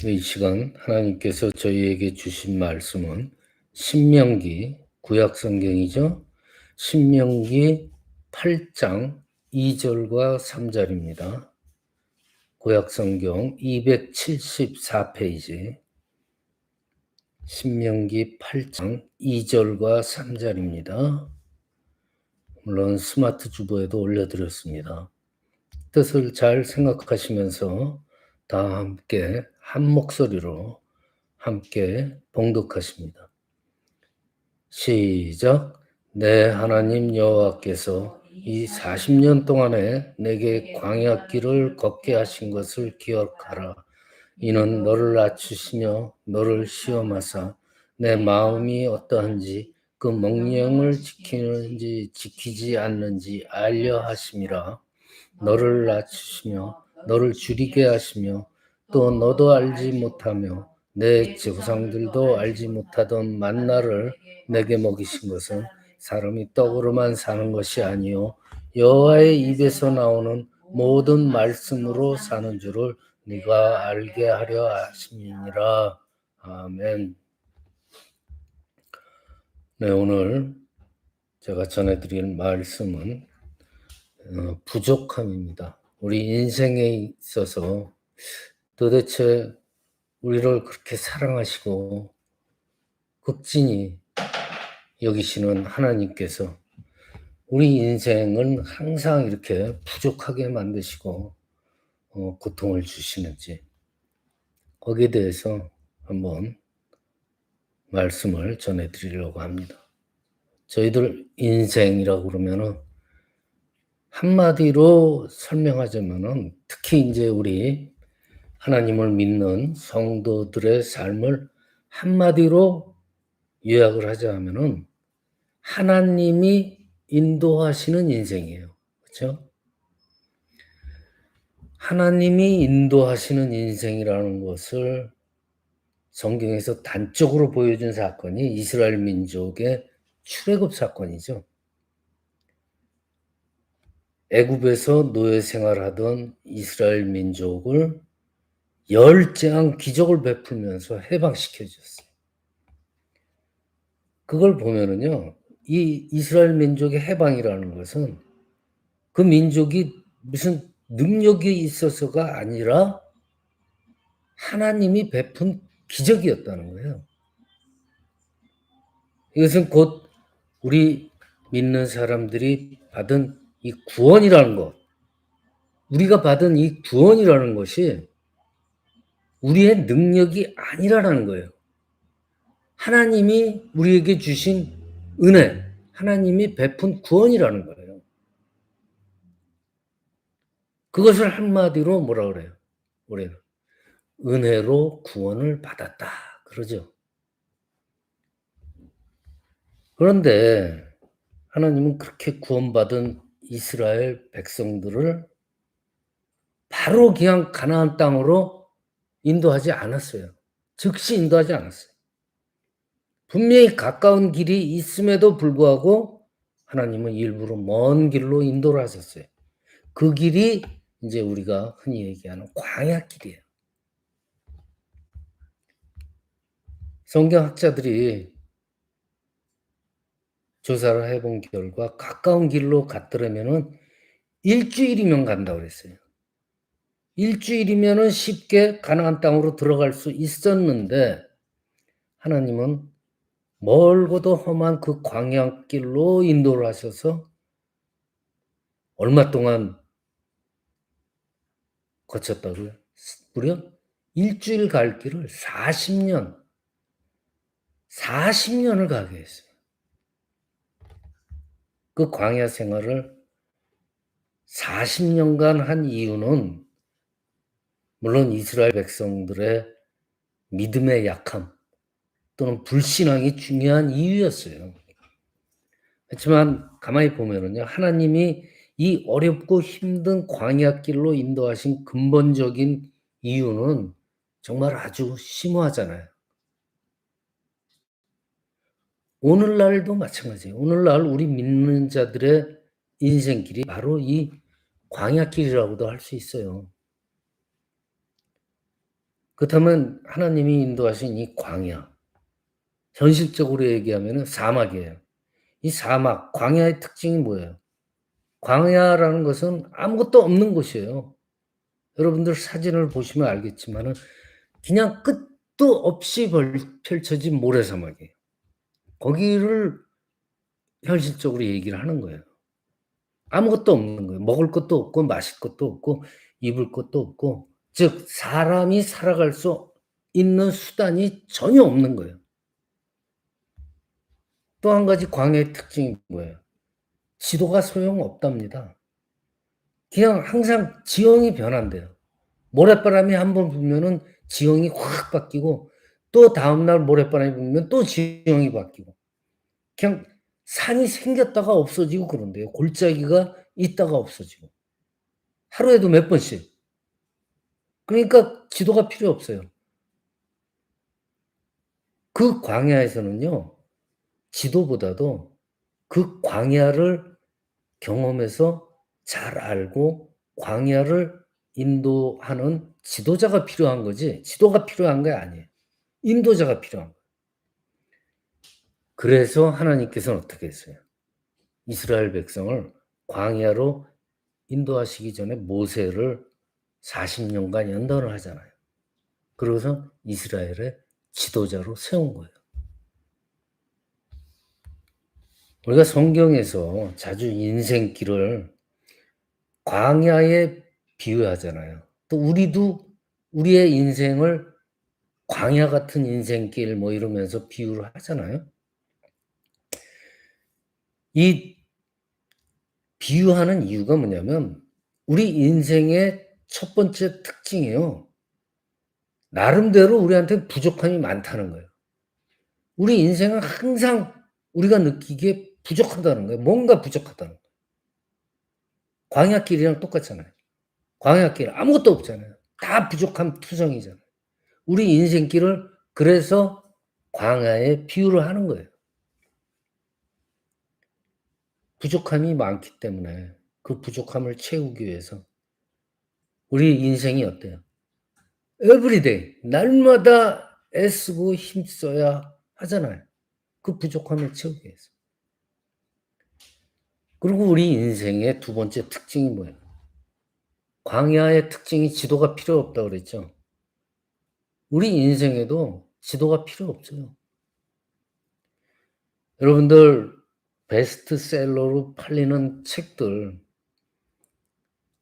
이 시간 하나님께서 저희에게 주신 말씀은 신명기, 구약 성경이죠. 신명기 8장 2절과 3절입니다. 구약 성경 274페이지 신명기 8장 2절과 3절입니다. 물론 스마트 주보에도 올려드렸습니다. 뜻을 잘 생각하시면서 다 함께 한 목소리로 함께 봉독하십니다. 시작. 내 하나님 여호와께서 이 40년 동안에 내게 광야길을 걷게 하신 것을 기억하라. 이는 너를 낮추시며 너를 시험하사 내 마음이 어떠한지 그 명령을 지키는지 지키지 않는지 알려 하심이라. 너를 낮추시며 너를 줄이게 하시며 또 너도 알지 못하며 내 조상들도 알지 못하던 만나를 내게 먹이신 것은 사람이 떡으로만 사는 것이 아니요 여호와의 입에서 나오는 모든 말씀으로 사는 줄을 네가 알게 하려 하심이니라. 아멘. 네, 오늘 제가 전해드릴 말씀은 부족함입니다. 우리 인생에 있어서 도대체 우리를 그렇게 사랑하시고 극진히 여기시는 하나님께서 우리 인생은 항상 이렇게 부족하게 만드시고 고통을 주시는지 거기에 대해서 한번 말씀을 전해드리려고 합니다. 저희들 인생이라고 그러면은 한마디로 설명하자면은 특히 이제 우리 하나님을 믿는 성도들의 삶을 한마디로 요약을 하자면은 하나님이 인도하시는 인생이에요. 그렇죠? 하나님이 인도하시는 인생이라는 것을 성경에서 단적으로 보여준 사건이 이스라엘 민족의 출애굽 사건이죠. 애굽에서 노예 생활하던 이스라엘 민족을 열대한 기적을 베풀면서 해방시켜 주셨어요. 그걸 보면은요, 이 이스라엘 민족의 해방이라는 것은 그 민족이 무슨 능력이 있어서가 아니라 하나님이 베푼 기적이었다는 거예요. 이것은 곧 우리 믿는 사람들이 받은 이 구원이라는 것, 우리가 받은 이 구원이라는 것이 우리의 능력이 아니라는 거예요. 하나님이 우리에게 주신 은혜, 하나님이 베푼 구원이라는 거예요. 그것을 한마디로 뭐라 그래요? 우리는 은혜로 구원을 받았다. 그러죠. 그런데 하나님은 그렇게 구원받은 이스라엘 백성들을 바로 그냥 가나안 땅으로 인도하지 않았어요. 즉시 인도하지 않았어요. 분명히 가까운 길이 있음에도 불구하고 하나님은 일부러 먼 길로 인도를 하셨어요. 그 길이 이제 우리가 흔히 얘기하는 광야길이에요. 성경학자들이 조사를 해본 결과 가까운 길로 갔더라면은 일주일이면 간다고 그랬어요. 일주일이면은 쉽게 가나안 땅으로 들어갈 수 있었는데 하나님은 멀고도 험한 그 광야길로 인도를 하셔서 얼마 동안 거쳤다고요? 무려 일주일 갈 길을 40년을 가게 했어요. 그 광야 생활을 40년간 한 이유는 물론 이스라엘 백성들의 믿음의 약함 또는 불신앙이 중요한 이유였어요. 그렇지만 가만히 보면은요, 하나님이 이 어렵고 힘든 광야길로 인도하신 근본적인 이유는 정말 아주 심오하잖아요. 오늘날도 마찬가지예요. 오늘날 우리 믿는 자들의 인생길이 바로 이 광야길이라고도 할 수 있어요. 그렇다면 하나님이 인도하신 이 광야, 현실적으로 얘기하면은 사막이에요. 이 사막, 광야의 특징이 뭐예요? 광야라는 것은 아무것도 없는 곳이에요. 여러분들 사진을 보시면 알겠지만은 그냥 끝도 없이 펼쳐진 모래사막이에요. 거기를 현실적으로 얘기를 하는 거예요. 아무것도 없는 거예요. 먹을 것도 없고 마실 것도 없고 입을 것도 없고, 즉 사람이 살아갈 수 있는 수단이 전혀 없는 거예요. 또 한 가지 광야의 특징이 뭐예요? 지도가 소용없답니다. 그냥 항상 지형이 변한대요. 모래바람이 한번 불면은 지형이 확 바뀌고, 또 다음날 모래바람이 불면 또 지형이 바뀌고, 그냥 산이 생겼다가 없어지고 그런대요. 골짜기가 있다가 없어지고. 하루에도 몇 번씩. 그러니까 지도가 필요 없어요. 그 광야에서는요, 지도보다도 그 광야를 경험해서 잘 알고 광야를 인도하는 지도자가 필요한 거지, 지도가 필요한 게 아니에요. 인도자가 필요한 거예요. 그래서 하나님께서는 어떻게 했어요? 이스라엘 백성을 광야로 인도하시기 전에 모세를 40년간 연단을 하잖아요. 그러고서 이스라엘의 지도자로 세운 거예요. 우리가 성경에서 자주 인생길을 광야에 비유하잖아요. 또 우리도 우리의 인생을 광야 같은 인생길 뭐 이러면서 비유를 하잖아요. 이 비유하는 이유가 뭐냐면 우리 인생의 첫 번째 특징이에요. 나름대로 우리한테 부족함이 많다는 거예요. 우리 인생은 항상 우리가 느끼기에 부족하다는 거예요. 뭔가 부족하다는 거예요. 광야길이랑 똑같잖아요. 광야길 아무것도 없잖아요. 다 부족함 투성이잖아요. 우리 인생길을 그래서 광야에 비유를 하는 거예요. 부족함이 많기 때문에 그 부족함을 채우기 위해서 우리 인생이 어때요? 에브리데이 날마다 애쓰고 힘써야 하잖아요. 그 부족함을 채우기 위해서. 그리고 우리 인생의 두 번째 특징이 뭐예요? 광야의 특징이 지도가 필요 없다고 그랬죠. 우리 인생에도 지도가 필요 없어요. 여러분들 베스트셀러로 팔리는 책들,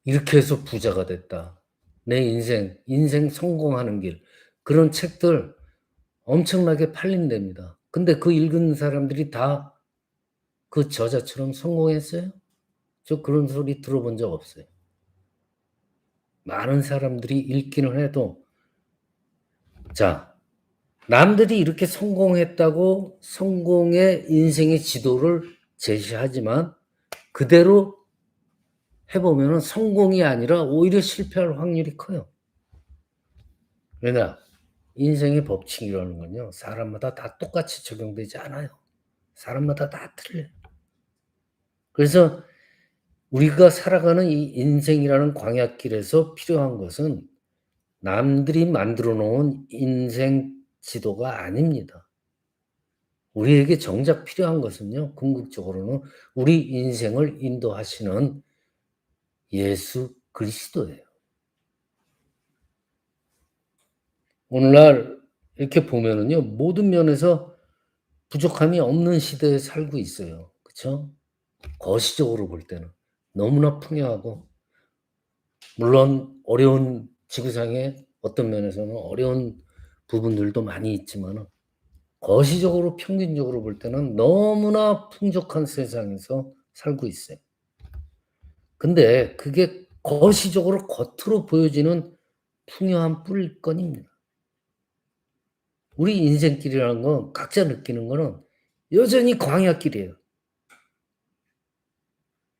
이렇게 해서 부자가 됐다, 내 인생 성공하는 길, 그런 책들 엄청나게 팔린답니다. 근데 그 읽은 사람들이 다 그 저자처럼 성공했어요? 저 그런 소리 들어본 적 없어요. 많은 사람들이 읽기는 해도, 자, 남들이 이렇게 성공했다고 성공의 인생의 지도를 제시하지만 그대로 해보면 성공이 아니라 오히려 실패할 확률이 커요. 왜냐? 인생의 법칙이라는 건요, 사람마다 다 똑같이 적용되지 않아요. 사람마다 다 틀려요. 그래서 우리가 살아가는 이 인생이라는 광야길에서 필요한 것은 남들이 만들어 놓은 인생 지도가 아닙니다. 우리에게 정작 필요한 것은요, 궁극적으로는 우리 인생을 인도하시는 예수 그리스도예요. 오늘날 이렇게 보면은요, 모든 면에서 부족함이 없는 시대에 살고 있어요. 그쵸? 거시적으로 볼 때는 너무나 풍요하고, 물론 어려운 지구상의 어떤 면에서는 어려운 부분들도 많이 있지만은 거시적으로 평균적으로 볼 때는 너무나 풍족한 세상에서 살고 있어요. 근데 그게 거시적으로 겉으로 보여지는 풍요한 뿐일 뿐입니다. 우리 인생길이라는 건 각자 느끼는 거는 여전히 광야길이에요.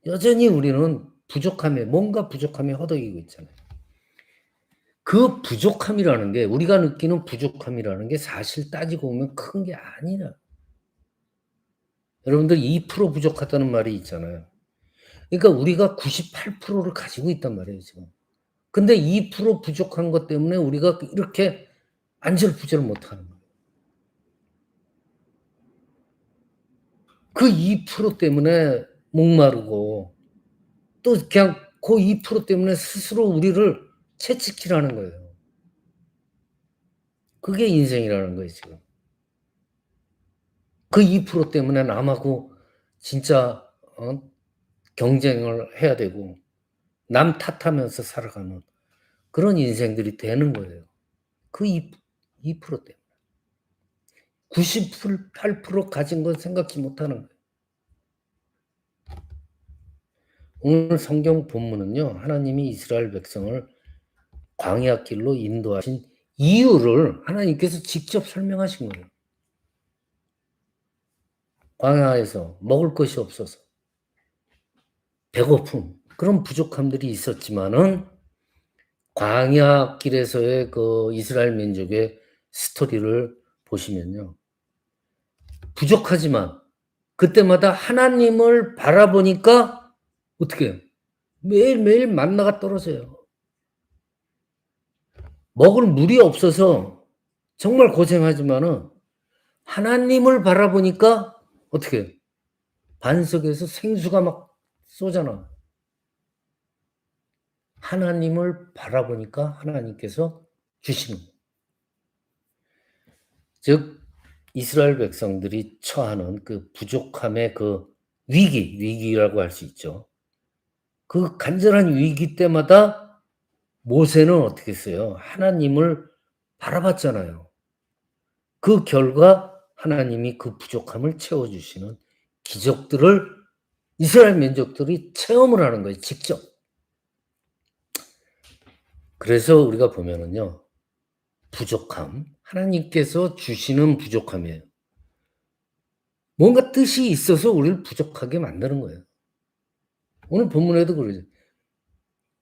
여전히 우리는 부족함에, 뭔가 부족함에 허덕이고 있잖아요. 그 부족함이라는 게, 우리가 느끼는 부족함이라는 게 사실 따지고 보면 큰 게 아니라, 여러분들 2% 부족하다는 말이 있잖아요. 그러니까 우리가 98%를 가지고 있단 말이에요, 지금. 근데 2% 부족한 것 때문에 우리가 이렇게 안절부절 못하는 거예요. 그 2% 때문에 목마르고 또 그냥 그 2% 때문에 스스로 우리를 채찍질하는 거예요. 그게 인생이라는 거예요 지금. 그 2% 때문에 남하고 진짜 경쟁을 해야 되고 남 탓하면서 살아가는 그런 인생들이 되는 거예요. 그 2% 때문에. 98% 가진 건 생각지 못하는 거예요. 오늘 성경 본문은요. 하나님이 이스라엘 백성을 광야 길로 인도하신 이유를 하나님께서 직접 설명하신 거예요. 광야에서 먹을 것이 없어서 배고픔 그런 부족함들이 있었지만은 광야 길에서의 그 이스라엘 민족의 스토리를 보시면요. 부족하지만 그때마다 하나님을 바라보니까 어떻게 해요? 매일매일 만나가 떨어져요. 먹을 물이 없어서 정말 고생하지만은 하나님을 바라보니까 어떻게 해요? 반석에서 생수가 막 쏟아나와요. 하나님을 바라보니까 하나님께서 주시는 거예요. 즉 이스라엘 백성들이 처하는 그 부족함의 그 위기라고 할 수 있죠. 그 간절한 위기 때마다 모세는 어떻게 했어요? 하나님을 바라봤잖아요. 그 결과 하나님이 그 부족함을 채워주시는 기적들을 이스라엘 민족들이 체험을 하는 거예요, 직접. 그래서 우리가 보면은요, 부족함, 하나님께서 주시는 부족함이에요. 뭔가 뜻이 있어서 우리를 부족하게 만드는 거예요. 오늘 본문에도 그러죠.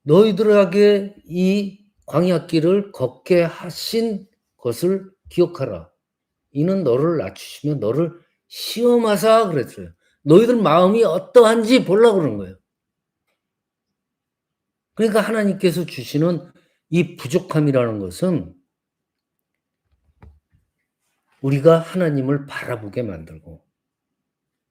너희들에게 이 광야길을 걷게 하신 것을 기억하라. 이는 너를 낮추시며 너를 시험하사 그랬어요. 너희들 마음이 어떠한지 보려고 그러는 거예요. 그러니까 하나님께서 주시는 이 부족함이라는 것은 우리가 하나님을 바라보게 만들고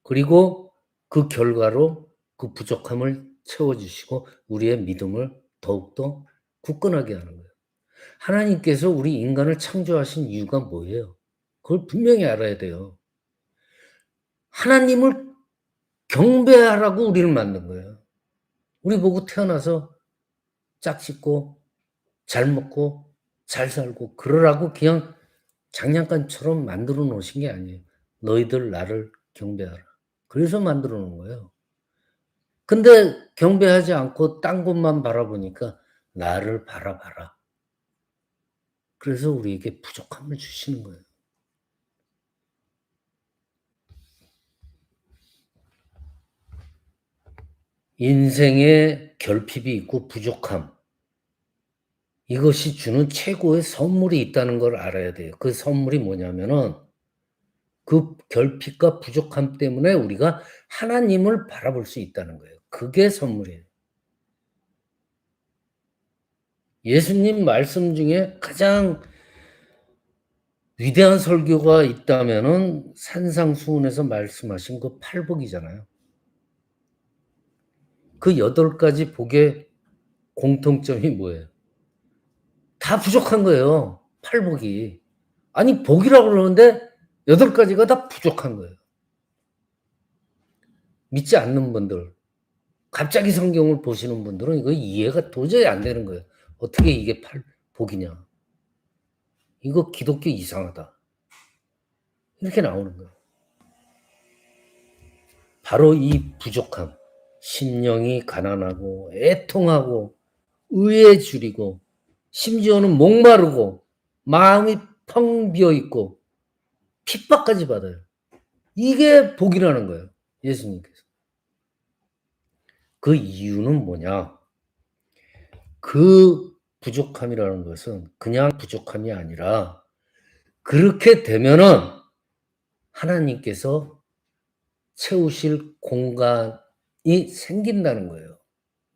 그리고 그 결과로 그 부족함을 채워주시고 우리의 믿음을 더욱더 굳건하게 하는 거예요. 하나님께서 우리 인간을 창조하신 이유가 뭐예요? 그걸 분명히 알아야 돼요. 하나님을 경배하라고 우리를 만든 거예요. 우리 보고 태어나서 짝짓고 잘 먹고 잘 살고 그러라고 그냥 장난감처럼 만들어 놓으신 게 아니에요. 너희들 나를 경배하라. 그래서 만들어 놓은 거예요. 근데 경배하지 않고 딴 곳만 바라보니까 나를 바라봐라. 그래서 우리에게 부족함을 주시는 거예요. 인생에 결핍이 있고 부족함. 이것이 주는 최고의 선물이 있다는 걸 알아야 돼요. 그 선물이 뭐냐면은 그 결핍과 부족함 때문에 우리가 하나님을 바라볼 수 있다는 거예요. 그게 선물이에요. 예수님 말씀 중에 가장 위대한 설교가 있다면은 산상수훈에서 말씀하신 그 팔복이잖아요. 그 8가지 복의 공통점이 뭐예요? 다 부족한 거예요, 팔복이. 아니 복이라고 그러는데 8가지가 다 부족한 거예요. 믿지 않는 분들, 갑자기 성경을 보시는 분들은 이거 이해가 도저히 안 되는 거예요. 어떻게 이게 복이냐. 이거 기독교 이상하다. 이렇게 나오는 거예요. 바로 이 부족함, 심령이 가난하고 애통하고 의에 줄이고 심지어는 목마르고 마음이 텅 비어 있고 핍박까지 받아요. 이게 복이라는 거예요. 예수님께서. 그 이유는 뭐냐? 그 부족함이라는 것은 그냥 부족함이 아니라 그렇게 되면은 하나님께서 채우실 공간이 생긴다는 거예요.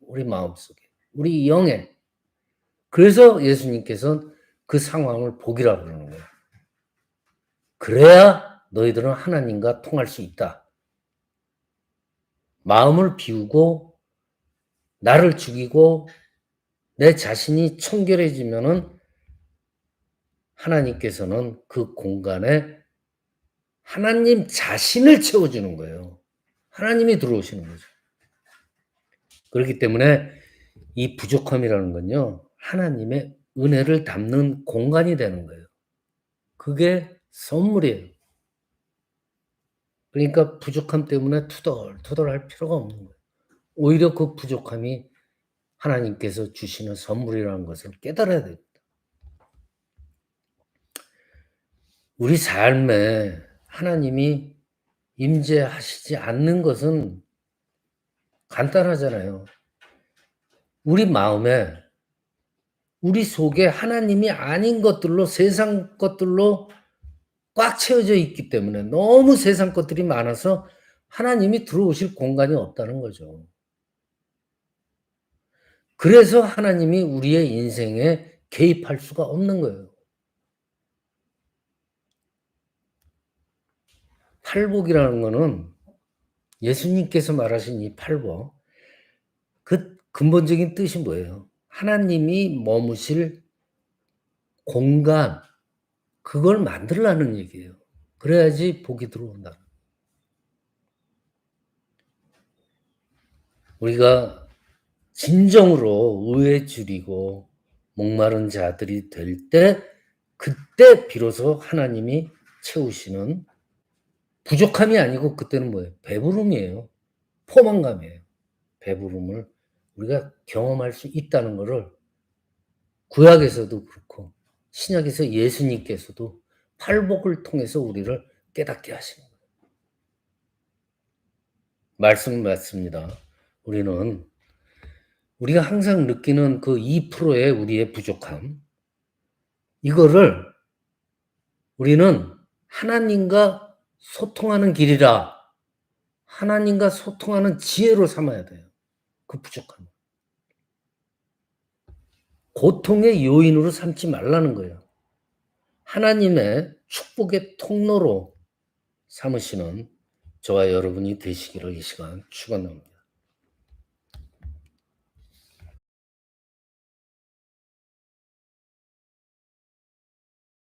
우리 마음속에. 우리 영에. 그래서 예수님께서는 그 상황을 복이라고 그러는 거예요. 그래야 너희들은 하나님과 통할 수 있다. 마음을 비우고 나를 죽이고 내 자신이 청결해지면은 하나님께서는 그 공간에 하나님 자신을 채워주는 거예요. 하나님이 들어오시는 거죠. 그렇기 때문에 이 부족함이라는 건요, 하나님의 은혜를 담는 공간이 되는 거예요. 그게 선물이에요. 그러니까 부족함 때문에 투덜투덜할 필요가 없는 거예요. 오히려 그 부족함이 하나님께서 주시는 선물이라는 것을 깨달아야 됩니다. 우리 삶에 하나님이 임재하시지 않는 것은 간단하잖아요. 우리 마음에, 우리 속에 하나님이 아닌 것들로, 세상 것들로 꽉 채워져 있기 때문에 너무 세상 것들이 많아서 하나님이 들어오실 공간이 없다는 거죠. 그래서 하나님이 우리의 인생에 개입할 수가 없는 거예요. 팔복이라는 거는 예수님께서 말하신 이 팔복, 그 근본적인 뜻이 뭐예요? 하나님이 머무실 공간, 그걸 만들라는 얘기예요. 그래야지 복이 들어온다. 우리가 진정으로 의에 줄이고 목마른 자들이 될 때, 그때 비로소 하나님이 채우시는, 부족함이 아니고 그때는 뭐예요? 배부름이에요. 포만감이에요. 배부름을 우리가 경험할 수 있다는 것을 구약에서도 그렇고 신약에서 예수님께서도 팔복을 통해서 우리를 깨닫게 하시는 거예요. 말씀 맞습니다. 우리가 항상 느끼는 그 2%의 우리의 부족함, 이거를 우리는 하나님과 소통하는 길이라, 하나님과 소통하는 지혜로 삼아야 돼요. 그 부족함. 고통의 요인으로 삼지 말라는 거예요. 하나님의 축복의 통로로 삼으시는 저와 여러분이 되시기를 이 시간 축원합니다.